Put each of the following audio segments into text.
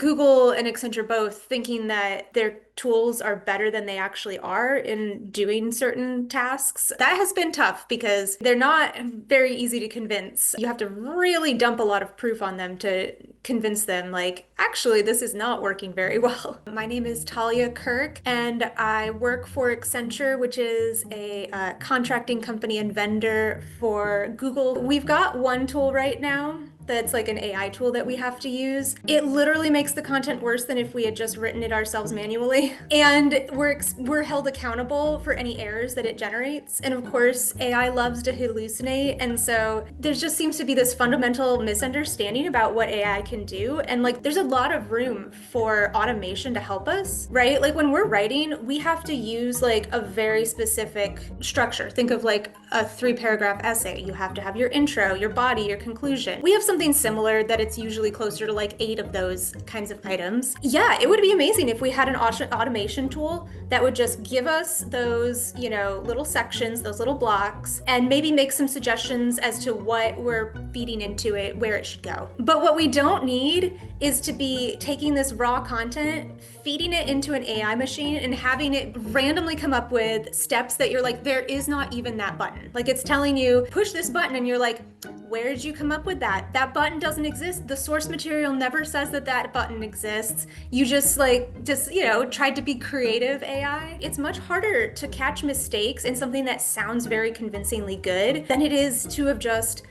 Google and Accenture both thinking that their tools are better than they actually are in doing certain tasks. That has been tough because they're not very easy to convince. You have to really dump a lot of proof on them to convince them, like, actually, this is not working very well. My name is Tahlia Kirk, and I work for Accenture, which is a contracting company and vendor for Google. We've got one tool right now that's like an AI tool that we have to use. It literally makes the content worse than if we had just written it ourselves manually. And we're held accountable for any errors that it generates. And of course, AI loves to hallucinate. And so there just seems to be this fundamental misunderstanding about what AI can do. And like there's a lot of room for automation to help us, right? Like when we're writing, we have to use like a very specific structure. Think of like a 3-paragraph essay. You have to have your intro, your body, your conclusion. We have something similar that it's usually closer to like 8 of those kinds of items. Yeah, it would be amazing if we had an automation tool that would just give us those, little sections, those little blocks, and maybe make some suggestions as to what we're feeding into it, where it should go. But what we don't need is to be taking this raw content, feeding it into an AI machine, and having it randomly come up with steps that you're like, there is not even that button. Like it's telling you, push this button, and you're like, where did you come up with that? That button doesn't exist. The source material never says that that button exists. You just tried to be creative AI. It's much harder to catch mistakes in something that sounds very convincingly good than it is to have just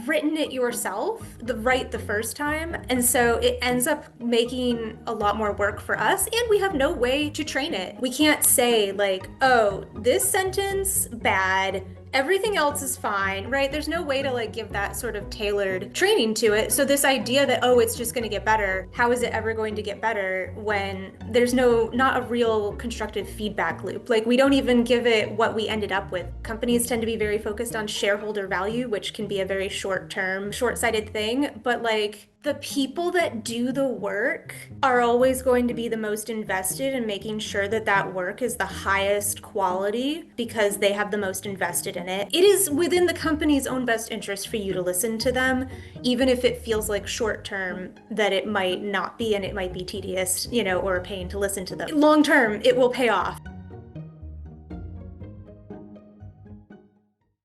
written it yourself the first time. And so it ends up making a lot more work for us, and we have no way to train it. We can't say like, oh, this sentence bad, everything else is fine, right? There's no way to like give that sort of tailored training to it. So this idea that, oh, it's just going to get better, how is it ever going to get better when there's not a real constructive feedback loop? Like we don't even give it what we ended up with. Companies tend to be very focused on shareholder value, which can be a very short-term, short-sighted thing. But like the people that do the work are always going to be the most invested in making sure that that work is the highest quality because they have the most invested in it. It is within the company's own best interest for you to listen to them, even if it feels like short term that it might not be, and it might be tedious, or a pain to listen to them. Long term, it will pay off.